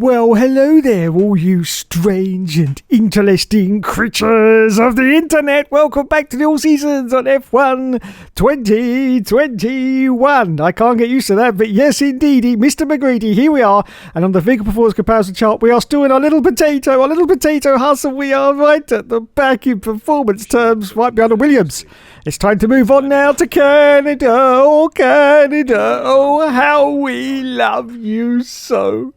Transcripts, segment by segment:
Well, hello there, all you strange and interesting creatures of the internet. Welcome back to the All Seasons on F1 2021. I can't get used to that, but yes, indeedy, Mr. McGreedy, here we are. And on the vehicle performance comparison chart, we are still in our little potato hustle. We are right at the back in performance terms, right behind the Williams. It's time to move on now to Canada. Oh, Canada. Oh, how we love you so.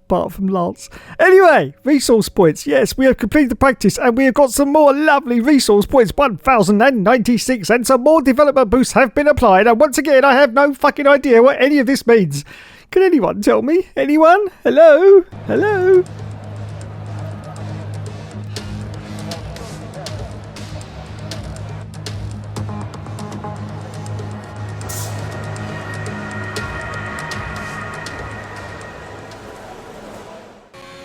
Apart from Lance. Anyway, resource points. Yes, we have completed the practice and we have got some more lovely resource points. 1,096 and some more development boosts have been applied. And once again, I have no fucking idea what any of this means. Can anyone tell me? Anyone? Hello? Hello?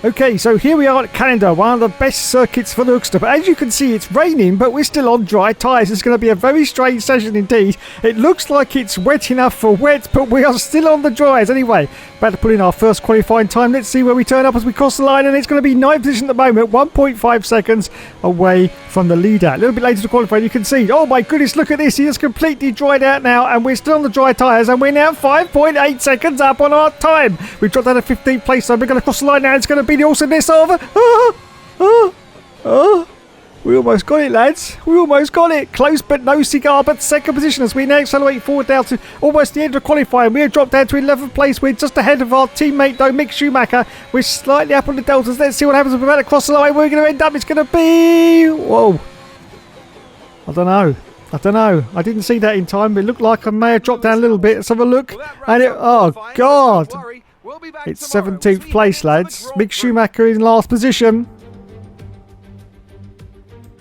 Okay, so here we are at Canada, one of the best circuits for the Hookster. But as you can see, it's raining, but we're still on dry tyres. It's going to be a very strange session indeed. It looks like it's wet enough for wet, but we are still on the dries. Anyway, about to put in our first qualifying time. Let's see where we turn up as we cross the line, and it's going to be 9th position at the moment, 1.5 seconds away from the leader. A little bit later to qualify, you can see, oh my goodness, look at this. He is completely dried out now, and we're still on the dry tyres, and we're now 5.8 seconds up on our time. We've dropped down to 15th place, so we're going to cross the line now. It's going to be the awesomeness of... We almost got it, lads. We almost got it. Close but no cigar, but second position as we now accelerate forward down to almost the end of qualifying. We have dropped down to 11th place. We're just ahead of our teammate, though, Mick Schumacher. We're slightly up on the deltas. Let's see what happens. We're about to cross the line. We're going to end up. It's going to be... Whoa. I don't know. I didn't see that in time. It looked like I may have dropped down a little bit. Let's have a look. And it... Oh, God. It's 17th place, lads. Mick Schumacher in last position.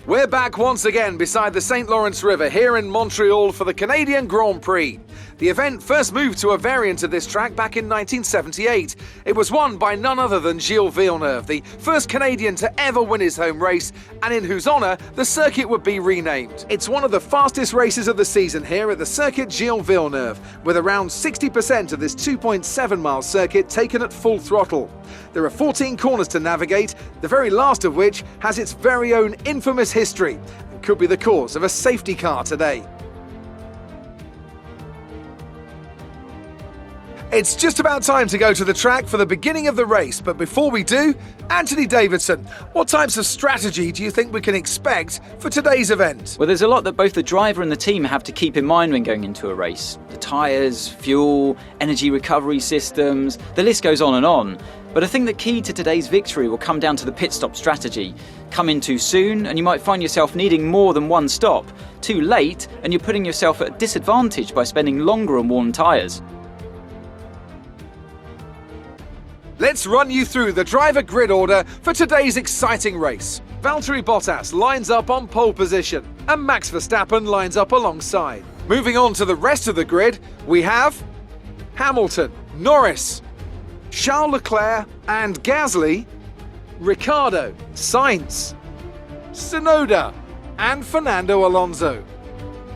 We're back once again beside the St. Lawrence River here in Montreal for the Canadian Grand Prix. The event first moved to a variant of this track back in 1978. It was won by none other than Gilles Villeneuve, the first Canadian to ever win his home race, and in whose honour the circuit would be renamed. It's one of the fastest races of the season here at the Circuit Gilles Villeneuve, with around 60% of this 2.7-mile circuit taken at full throttle. There are 14 corners to navigate, the very last of which has its very own infamous history and could be the cause of a safety car today. It's just about time to go to the track for the beginning of the race, but before we do, Anthony Davidson, what types of strategy do you think we can expect for today's event? Well, there's a lot that both the driver and the team have to keep in mind when going into a race. The tyres, fuel, energy recovery systems, the list goes on and on. But I think the key to today's victory will come down to the pit stop strategy. Come in too soon and you might find yourself needing more than one stop. Too late and you're putting yourself at a disadvantage by spending longer on worn tyres. Let's run you through the driver grid order for today's exciting race. Valtteri Bottas lines up on pole position and Max Verstappen lines up alongside. Moving on to the rest of the grid, we have Hamilton, Norris, Charles Leclerc and Gasly, Ricciardo, Sainz, Tsunoda and Fernando Alonso,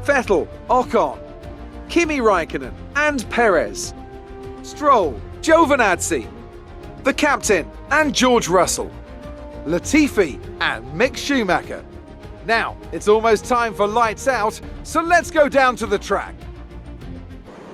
Vettel, Ocon, Kimi Raikkonen and Perez, Stroll, Giovinazzi, the captain and George Russell, Latifi and Mick Schumacher. Now, it's almost time for lights out, so let's go down to the track.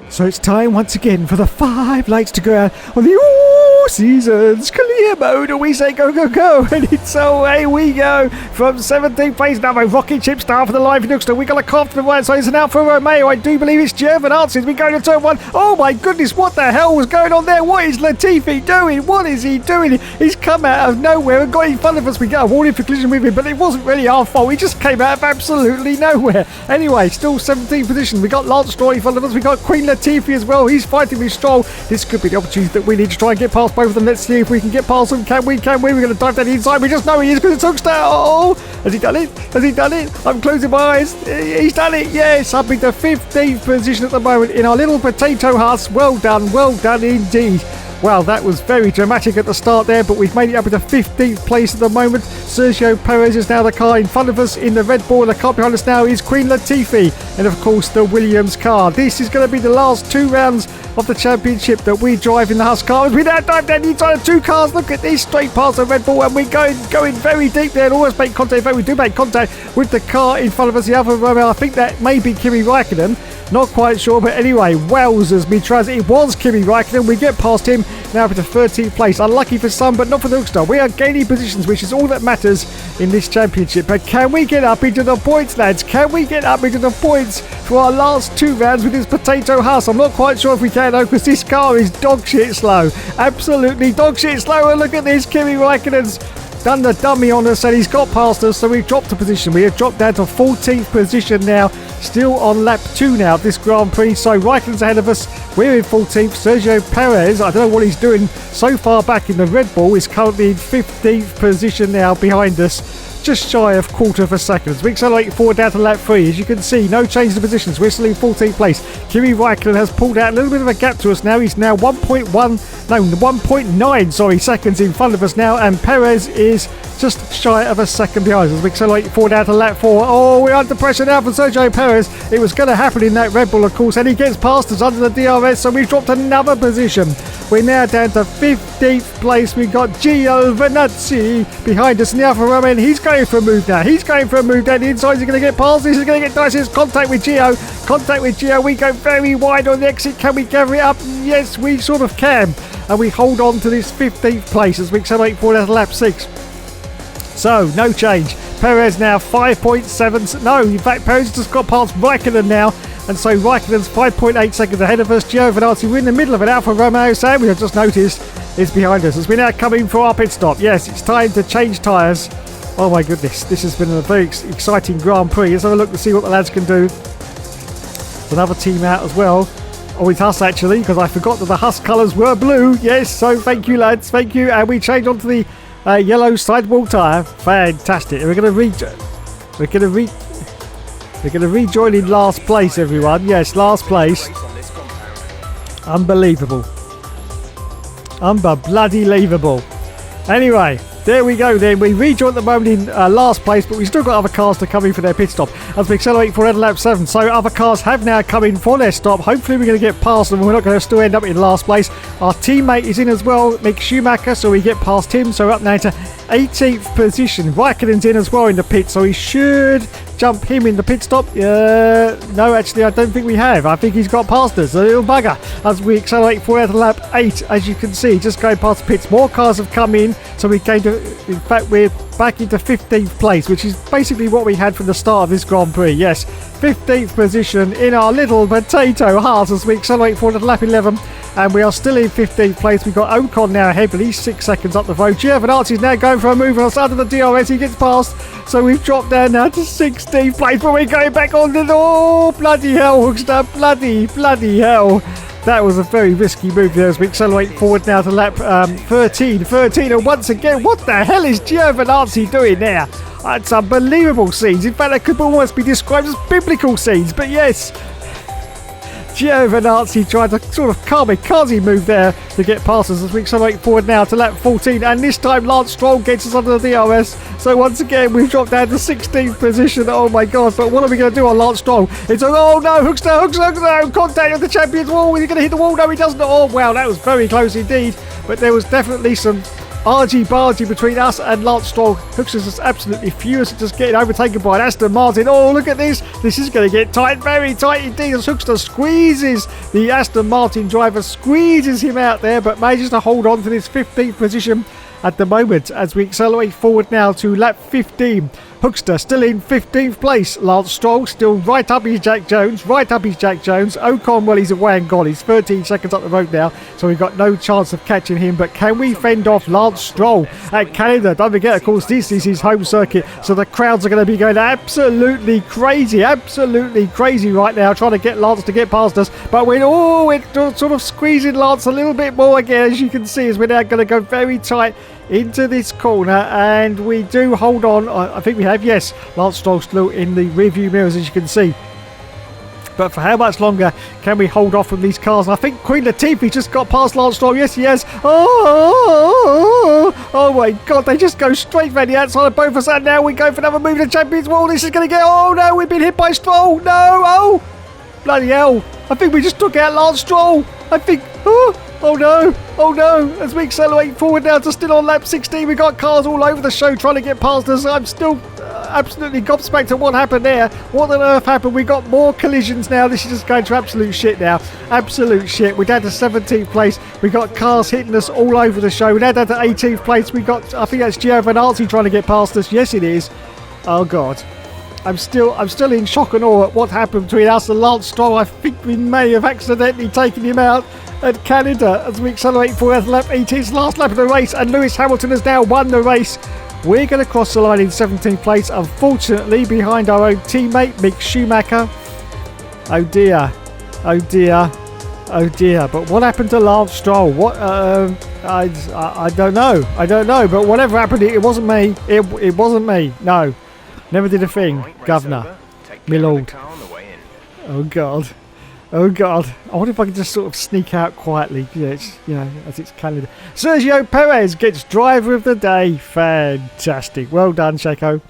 So it's time once again for the 5 lights to go out on the All Seasons clear mode, and we say go, go, go, and it's away we go from 17th place. Now my rocket ship start for the live Hookster. We got a comfortable one, so it's an Alfa Romeo. I do believe it's Giovinazzi. We go to turn 1. Oh my goodness, what the hell was going on there? What is Latifi doing? What is he doing? He's come out of nowhere and got in front of us. We got a warning for collision with him, but it wasn't really our fault. He just came out of absolutely nowhere. Anyway, still 17th position. We got Lance Stroll in front of us. We got Queen Latifi as well. He's fighting with Stroll. This could be the opportunity that we need to try and get past both of them. Let's see if we can get past them. Can we? We're going to dive down the inside. We just know he is because it's Hookster. Oh, has he done it? Has he done it? I'm closing my eyes. He's done it. Yes, up into 15th position at the moment in our little potato house. Well done indeed. Well, that was very dramatic at the start there, but we've made it up into 15th place at the moment. Sergio Perez is now the car in front of us in the Red Bull. The car behind us now is Queen Latifah, and of course the Williams car. This is going to be the last 2 rounds of the championship that we drive in the Haas car. As we now dive down inside of 2 cars, look at this, straight past the Red Bull, and we're going very deep there and almost make contact. In fact, we do make contact with the car in front of us, the Alfa Romeo. I think that may be Kimi Raikkonen. Not quite sure, but anyway, wowzers, Mitraz. It was Kimi Raikkonen. We get past him now to 13th place. Unlucky for some, but not for the Hoekstra. We are gaining positions, which is all that matters in this championship. But can we get up into the points, lads? Can we get up into the points for our last 2 rounds with this potato Haas? I'm not quite sure if we can, though, because this car is dog shit slow. Absolutely dog shit slow. And look at this, Kimi Raikkonen's done the dummy on us and he's got past us, so we've dropped a position. We have dropped down to 14th position now, still on lap 2 now of this Grand Prix. So Raikkonen's ahead of us, we're in 14th. Sergio Perez, I don't know what he's doing so far back in the Red Bull, is currently in 15th position now behind us, just shy of quarter of a second. As we accelerate forward down to lap 3, as you can see, no change in positions. We're still in 14th place. Kimi Raikkonen has pulled out a little bit of a gap to us now. He's now 1.9 seconds in front of us now, and Perez is just shy of a second behind us. As we accelerate forward down to lap 4. Oh, we're under pressure now from Sergio Perez. It was going to happen in that Red Bull, of course, and he gets past us under the DRS, so we've dropped another position. We're now down to 15th place. We've got Giovinazzi behind us in the Alfa Romeo, and he's going for a move now. He's going for a move down the inside. He's going to get past this. He's going to get nice. There's contact with Gio. Contact with Gio. We go very wide on the exit. Can we gather it up? Yes, we sort of can. And we hold on to this 15th place as we accelerate forward out of lap 6. So, no change. Perez now 5.7. No, in fact, Perez just got past Raikkonen now. And so Raikkonen's 5.8 seconds ahead of us. Giovinazzi, we're in the middle of an Alfa Romeo. Sam, we have just noticed, is behind us. As we now come in for our pit stop. Yes, it's time to change tyres. Oh my goodness, this has been a very exciting Grand Prix. Let's have a look to see what the lads can do. There's another team out as well. Oh, it's us actually, because I forgot that the Haas colours were blue. Yes, so thank you, lads. Thank you. And we change onto the yellow sidewall tyre. Fantastic. And we're going to rejoin in last place, everyone. Yes, last place. Unbelievable. Unbloody-leavable. Anyway, there we go then. We rejoin at the moment in last place, but we've still got other cars to come in for their pit stop as we accelerate for lap 7. So other cars have now come in for their stop. Hopefully we're going to get past them and we're not going to still end up in last place. Our teammate is in as well, Mick Schumacher, so we get past him. So we're up now to 18th position. Raikkonen's in as well in the pit, so he should jump him in the pit stop. No, actually, I don't think we have. I think he's got past us, a little bugger. As we accelerate forward to lap 8, as you can see, just going past the pits. More cars have come in, so we came to, in fact, we're back into 15th place, which is basically what we had from the start of this Grand Prix. Yes, 15th position in our little potato Haas as we accelerate forward to lap 11. And we are still in 15th place. We've got Ocon now ahead, but he's 6 seconds up the road. Giovinazzi is now going for a move on us under the DRS. He gets past. So we've dropped down now to 16th place, but we're going back on the... Oh, bloody hell, Hoekstra. Bloody hell. That was a very risky move there as we accelerate forward now to lap 13. And once again, what the hell is Giovinazzi doing there? It's unbelievable scenes. In fact, that could almost be described as biblical scenes. But yes... Giovinazzi tried to sort of kamikaze move there to get past us as we accelerate forward now to lap 14, and this time Lance Stroll gets us under the DRS. So once again we've dropped down to 16th position. Oh my god, but what are we going to do on Lance Stroll? It's oh no, Hoekstra, contact with the champions wall. Is he going to hit the wall? No, he doesn't. Oh wow, that was very close indeed, but there was definitely some argy-bargy between us and Lance Stroll. Hoekstra's just absolutely furious at just getting overtaken by an Aston Martin. Oh, look at this. This is going to get tight, very tight indeed. As Hoekstra squeezes the Aston Martin driver, squeezes him out there, but manages to hold on to this 15th position at the moment as we accelerate forward now to lap 15. Hoekstra still in 15th place. Lance Stroll still right up his Jack Jones. Ocon, well, he's away and gone. He's 13 seconds up the road now, so we've got no chance of catching him. But can we fend off Lance Stroll at Canada? Don't forget, of course, this is his home circuit, so the crowds are going to be going absolutely crazy right now, trying to get Lance to get past us. But we're sort of squeezing Lance a little bit more again, as you can see, as we're now going to go very tight into this corner, and we do hold on. I think we have, yes, Lance Stroll still in the rearview mirrors, as you can see. But for how much longer can we hold off from these cars? I think Queen Latifah just got past Lance Stroll. Yes, he has. Oh my God, they just go straight for the outside of both of us. And now we go for another move to the Champions World. This is going to get... Oh no, we've been hit by Stroll. No, oh. Bloody hell. I think we just took out Lance Stroll. I think... Oh no, oh no. As we accelerate forward now to still on lap 16, we got cars all over the show trying to get past us. I'm still absolutely gobsmacked at what happened there. What on earth happened? We got more collisions now. This is just going to absolute shit now. Absolute shit. We're down to 17th place. We got cars hitting us all over the show. We're now down to 18th place. We got, I think that's Giovinazzi trying to get past us. Yes, it is. Oh God. I'm still in shock and awe at what happened between us and Lance Stroll. I think we may have accidentally taken him out at Canada as we accelerate forward lap 18. It's last lap of the race, and Lewis Hamilton has now won the race. We're going to cross the line in 17th place, unfortunately behind our own teammate Mick Schumacher. Oh dear, oh dear, oh dear. But what happened to Lance Stroll? What? I don't know. I don't know. But whatever happened, it wasn't me. It wasn't me. No, never did a thing, Governor, my lord. Oh God. Oh God! I wonder if I can just sort of sneak out quietly. As it's Canada. Sergio Perez gets driver of the day. Fantastic. Well done, Checo.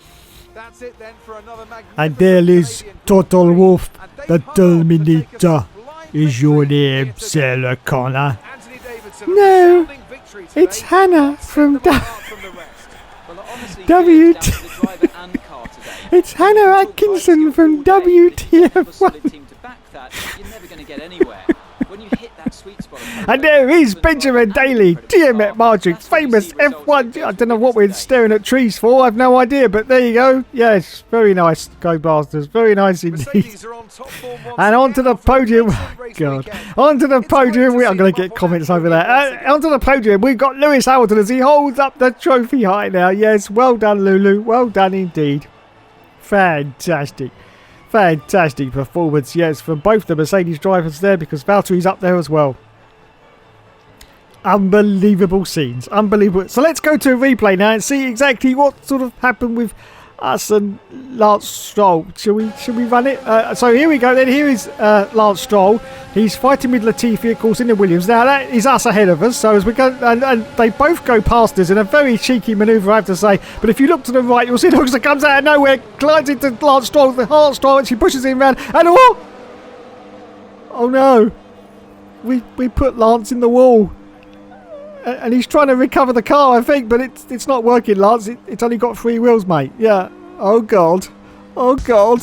That's it then for another and there is Total Wolf, the Terminator. Is your name Sarah Connor? No, it's Hannah from WT. It's Hannah Atkinson from WTF1. You're never going to get anywhere. When you hit that sweet spot. And there is Benjamin Daly, DMX Margix, famous F1. I don't know what we're staring at trees for. I've no idea, but there you go. Yes, very nice, Go Blasters. Very nice indeed. And onto the podium. God, onto the podium. I'm going to get comments over there. Onto the podium. We've got Lewis Hamilton as he holds up the trophy high now. Yes, well done, Lulu. Well done indeed. Fantastic. Fantastic performance, yes, from both the Mercedes drivers there, because Valtteri's up there as well. Unbelievable scenes. Unbelievable. So let's go to a replay now and see exactly what sort of happened with us and Lance Stroll. Shall we run it? So here we go then. Here is Lance Stroll. He's fighting with Latifi, of course, in the Williams. Now that is us ahead of us. So as we go, and they both go past us in a very cheeky manoeuvre, I have to say. But if you look to the right, you'll see Huxley comes out of nowhere, glides into Lance Stroll, the Lance Stroll, and she pushes him around. And oh no, we put Lance in the wall. And he's trying to recover the car, I think, but it's not working, Lance. It's only got 3 wheels, mate. Yeah. Oh, God. Oh, God.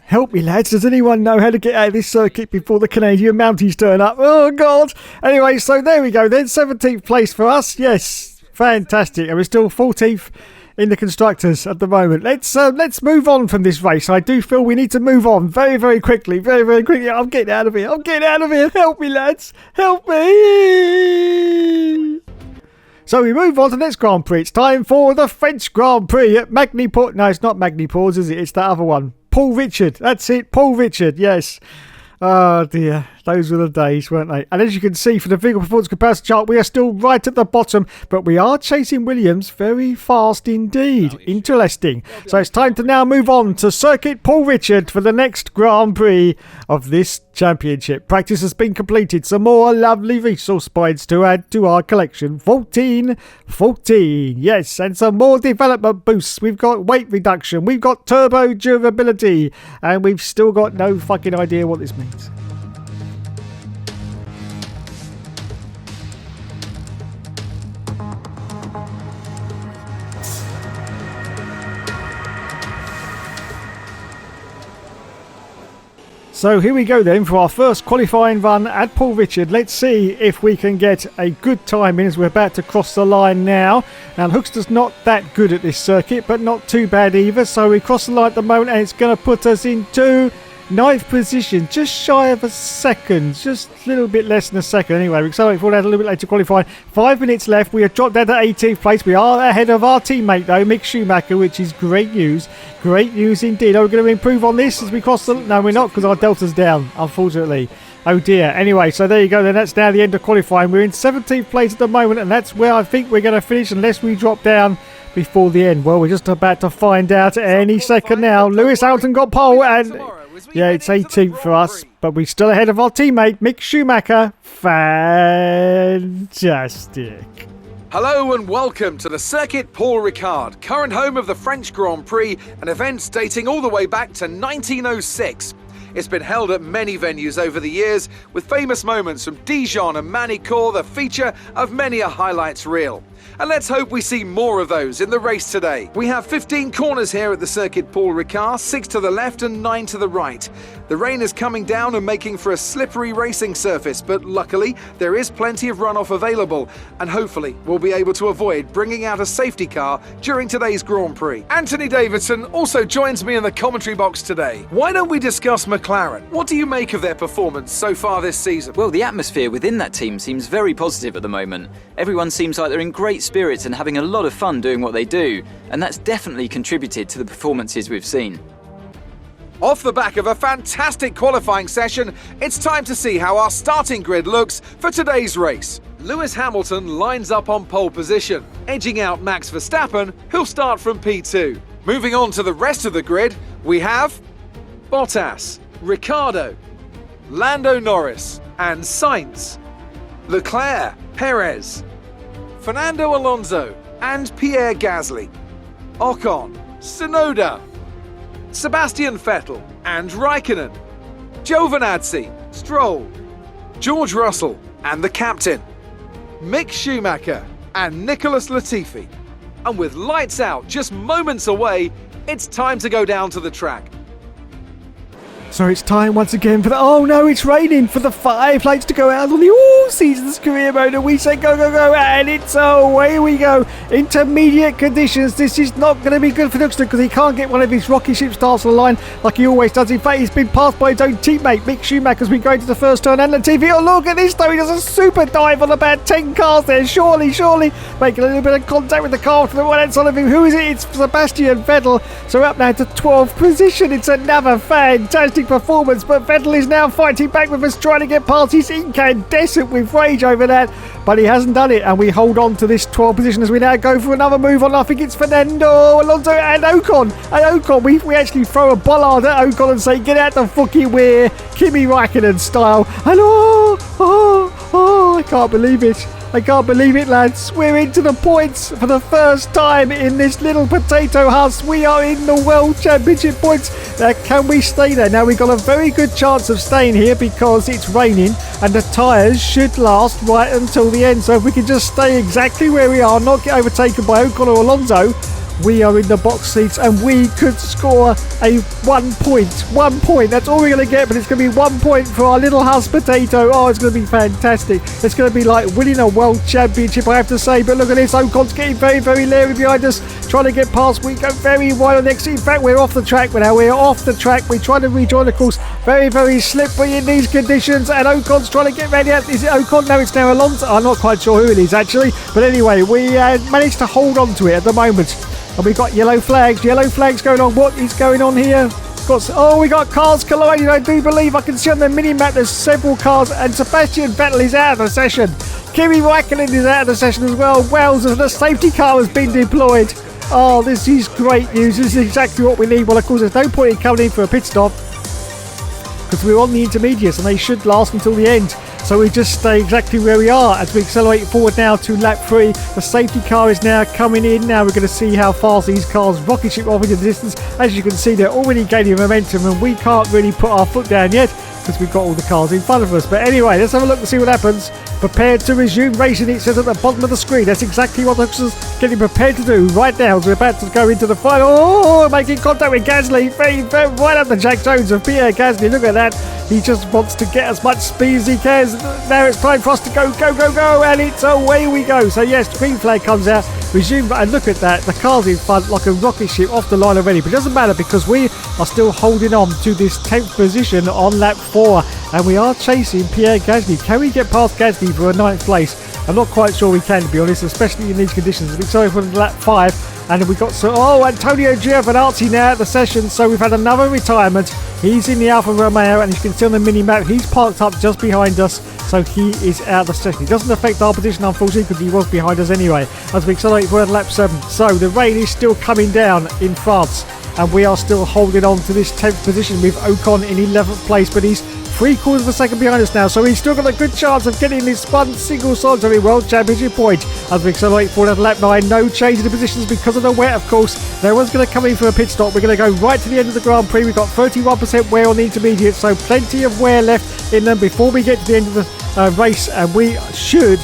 Help me, lads. Does anyone know how to get out of this circuit before the Canadian Mounties turn up? Oh, God. Anyway, so there we go then. 17th place for us. Yes. Fantastic. And we're still 14th in the Constructors at the moment. Let's move on from this race. I do feel we need to move on very, very quickly. Very, very quickly. I'm getting out of here. I'm getting out of here. Help me, lads. Help me. So we move on to the next Grand Prix. It's time for the French Grand Prix at Magny-Port. No, it's not Magny-Ports, is it? It's that other one. Paul Richard. That's it. Paul Richard. Yes. Oh dear, those were the days, weren't they? And as you can see from the vehicle performance comparison chart, we are still right at the bottom, but we are chasing Williams very fast indeed. Interesting. So it's time to now move on to Circuit Paul Richard for the next Grand Prix of this championship. Practice has been completed. Some more lovely resource points to add to our collection. 14. Yes, and some more development boosts. We've got weight reduction. We've got turbo durability. And we've still got no fucking idea what this means. So here we go then for our first qualifying run at Paul Richard. Let's see if we can get a good time in as we're about to cross the line now. Now Hookster's not that good at this circuit, but not too bad either. So we cross the line at the moment and it's going to put us into Ninth position, just shy of a second, just a little bit less than a second. Anyway, we accelerate forward a little bit later qualifying. 5 minutes left. We have dropped down to 18th place. We are ahead of our teammate though, Mick Schumacher, which is great news. Great news indeed. Are we going to improve on this as we cross the... No, we're not, because our delta's down, unfortunately. Oh dear. Anyway, so there you go. Then that's now the end of qualifying. We're in 17th place at the moment, and that's where I think we're going to finish unless we drop down before the end. Well, we're just about to find out any second now. Lewis Hamilton got pole, and yeah, it's 18th for us, but we're still ahead of our teammate Mick Schumacher. Fantastic. Hello and welcome to the Circuit Paul Ricard, current home of the French Grand Prix, an event dating all the way back to 1906. It's been held at many venues over the years, with famous moments from Dijon and Manicourt the feature of many a highlights reel. And let's hope we see more of those in the race today. We have 15 corners here at the Circuit Paul Ricard, 6 to the left and 9 to the right. The rain is coming down and making for a slippery racing surface, but luckily there is plenty of runoff available, and hopefully we'll be able to avoid bringing out a safety car during today's Grand Prix. Anthony Davidson also joins me in the commentary box today. Why don't we discuss McLaren? What do you make of their performance so far this season? Well, the atmosphere within that team seems very positive at the moment. Everyone seems like they're in great spirits and having a lot of fun doing what they do, and that's definitely contributed to the performances we've seen. Off the back of a fantastic qualifying session, it's time to see how our starting grid looks for today's race. Lewis Hamilton lines up on pole position, edging out Max Verstappen, who'll start from P2. Moving on to the rest of the grid, we have Bottas, Ricciardo, Lando Norris and Sainz, Leclerc, Perez, Fernando Alonso and Pierre Gasly, Ocon, Tsunoda, Sebastian Vettel and Raikkonen, Giovinazzi, Stroll, George Russell and the captain, Mick Schumacher and Nicholas Latifi. And with lights out just moments away, it's time to go down to the track. So it's time once again for the... Oh no, it's raining for the 5 lights to go out on the all-seasons career mode. And we say go, go, go. And it's away we go. Intermediate conditions. This is not going to be good for Duxton because he can't get one of his rocket ship starts on the line like he always does. In fact, he's been passed by his own teammate, Mick Schumacher, as we go into the first turn. And Latifi, oh look at this though. He does a super dive on about 10 cars there. Surely. Making a little bit of contact with the car to the one side of him. Who is it? It's Sebastian Vettel. So up now to 12th position. It's another fantastic performance, but Vettel is now fighting back with us, trying to get past. He's incandescent with rage over that, but he hasn't done it, and we hold on to this 12th position as we now go for another move on. I think it's Fernando Alonso and Ocon. We actually throw a bollard at Ocon and say, get out the fucking way, Kimi Raikkonen style. And I can't believe it. I can't believe it, lads. We're into the points for the first time in this little potato house. We are in the World Championship points. Now, can we stay there? Now, we've got a very good chance of staying here because it's raining and the tyres should last right until the end. So if we can just stay exactly where we are, not get overtaken by Ocon or Alonso, we are in the box seats and we could score a 1 point. 1 point. That's all we're going to get, but it's going to be 1 point for our little house potato. Oh, it's going to be fantastic. It's going to be like winning a world championship, I have to say. But look at this. Ocon's getting very, very leery behind us, trying to get past. We go very wide on the exit. In fact, we're off the track now. We're off the track. We try to rejoin the course. Very, very slippery in these conditions. And Ocon's trying to get ready. Is it Ocon? No, it's now Alonso. I'm not quite sure who it is, actually. But anyway, we managed to hold on to it at the moment. And we've got yellow flags going on. What is going on here? We got cars colliding. I do believe I can see on the mini-map there's several cars, and Sebastian Vettel is out of the session. Kimi Raikkonen is out of the session as well. Wells, the safety car has been deployed. Oh, this is great news. This is exactly what we need. Well, of course, there's no point in coming in for a pit stop because we're on the intermediates and they should last until the end. So we just stay exactly where we are as we accelerate forward now to lap 3. The safety car is now coming in. Now we're going to see how fast these cars rocket ship off into the distance. As you can see, they're already gaining momentum and we can't really put our foot down yet because we've got all the cars in front of us. But anyway, let's have a look and see what happens. Prepared to resume racing, it says at the bottom of the screen. That's exactly what Huxley's getting prepared to do right now as we're about to go into the final. Oh, making contact with Gasly. Right up the Jack Jones of Pierre Gasly. Look at that. He just wants to get as much speed as he can. Now it's time for us to go, and it's away we go. So yes, green flag comes out, resume, and look at that. The car's in front like a rocket ship off the line already. But it doesn't matter because we are still holding on to this 10th position on lap 4. And we are chasing Pierre Gasly. Can we get past Gasly for a 9th place? I'm not quite sure we can, to be honest, especially in these conditions. We're sorry for lap 5. And we got Antonio Giovinazzi now at the session. So we've had another retirement. He's in the Alfa Romeo, and you can see on the mini-map, he's parked up just behind us. So he is out of the session. It doesn't affect our position, unfortunately, because he was behind us anyway, as we accelerate forward lap 7. So the rain is still coming down in France, and we are still holding on to this 10th position with Ocon in 11th place, but he's 3/4 of a second behind us now, so he's still got a good chance of getting this one single solitary World Championship point as we accelerate forward at lap 9. No change in the positions because of the wet, of course. No one's going to come in for a pit stop. We're going to go right to the end of the Grand Prix. We've got 31% wear on the intermediate, so plenty of wear left in them before we get to the end of the race, and we should,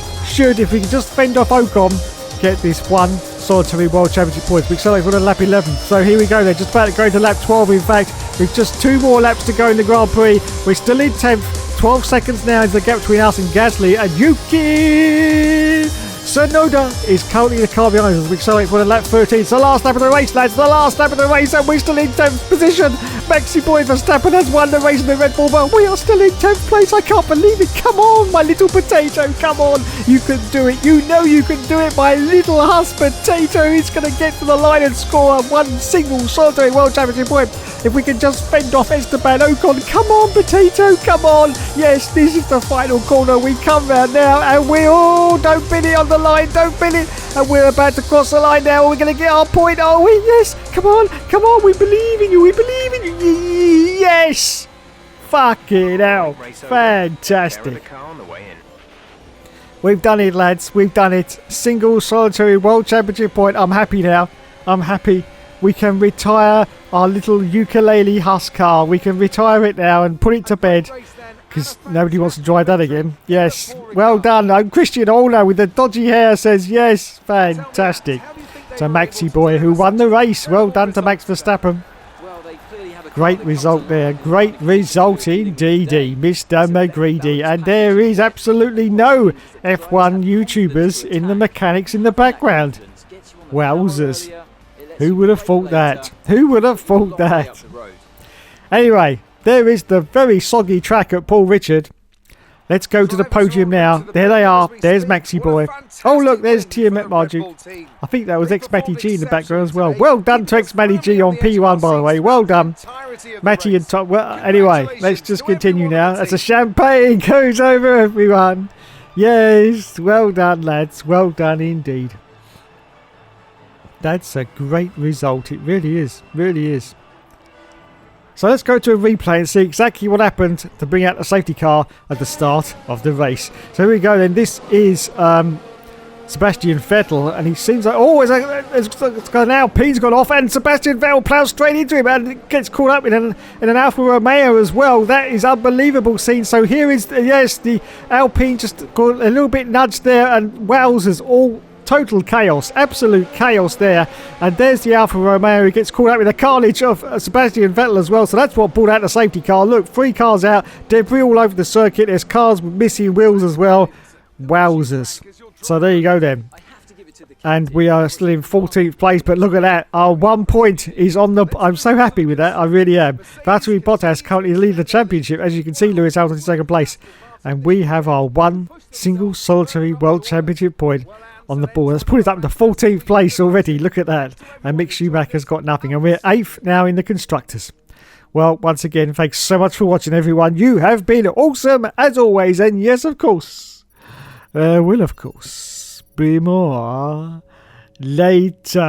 if we can just fend off Ocon, get this one solitary World Championship points. We accelerate for lap 11. So here we go. They're just about to go to lap 12. In fact, with just 2 more laps to go in the Grand Prix, we're still in 10th. 12 seconds now is the gap between us and Gasly, and Yuki Tsunoda is currently the car behind us. We accelerate for lap 13. It's the last lap of the race, lads. The last lap of the race, and we're still in 10th position. Maxi Boy Verstappen has won the race in the Red Bull, but we are still in 10th place. I can't believe it. Come on, my little potato. Come on. You can do it. You know you can do it. My little husk potato is going to get to the line and score one single solitary World Championship point. If we can just fend off Esteban Ocon. Come on, potato. Come on. Yes, this is the final corner. We come round now, and we all don't bin it on the line. Don't bin it. And we're about to cross the line now. We're going to get our point, are we? Yes. Come on. Come on. We believe in you. We believe in you. Yes. Fucking hell. Fantastic. We've done it, lads. We've done it. Single solitary World Championship point. I'm happy now. I'm happy. We can retire our little ukulele husk car. We can retire it now and put it to bed, because nobody wants to drive that again. Yes, well done. I'm Christian Horner with the dodgy hair says yes. Fantastic. To Maxi Boy, who won the race. Well done to Max Verstappen. Great result there. Great result indeedy, Mr. McGreedy. And there is absolutely no F1 YouTubers in the mechanics in the background. Wowzers. Who would have thought that? Who would have thought that? Anyway, there is the very soggy track at Paul Richard. Let's go to the podium now. There they are. There's Maxi Boy. Oh, look, there's Tiamat Marjuk. I think that was X-Matty G in the background as well. Well done to X-Matty G on P1, by the way. Well done. Matty and Tom. Well, anyway, let's just continue now. As the champagne goes over everyone. Yes, well done, lads. Well done indeed. That's a great result. It really is. Really is. So let's go to a replay and see exactly what happened to bring out the safety car at the start of the race. So here we go then. This is Sebastian Vettel, and he seems like, an Alpine's gone off, and Sebastian Vettel plows straight into him and gets caught up in an Alfa Romeo as well. That is unbelievable scene. So here is, the Alpine just got a little bit nudged there, and wowzers, all total chaos, absolute chaos there. And there's the Alfa Romeo who gets caught out with the carnage of Sebastian Vettel as well. So that's what brought out the safety car. Look, 3 cars out, debris all over the circuit. There's cars with missing wheels as well. Wowzers. So there you go then. And we are still in 14th place, but look at that. Our 1 point is on the... I'm so happy with that. I really am. Valtteri Bottas currently leads the championship. As you can see, Lewis Hamilton in 2nd place. And we have our one single solitary World Championship point on the ball. Let's put it up to 14th place already. Look at that. And Mick Schumacher's got nothing. And we're 8th now in the Constructors. Well, once again, thanks so much for watching, everyone. You have been awesome, as always. And yes, of course, there will, of course, be more later.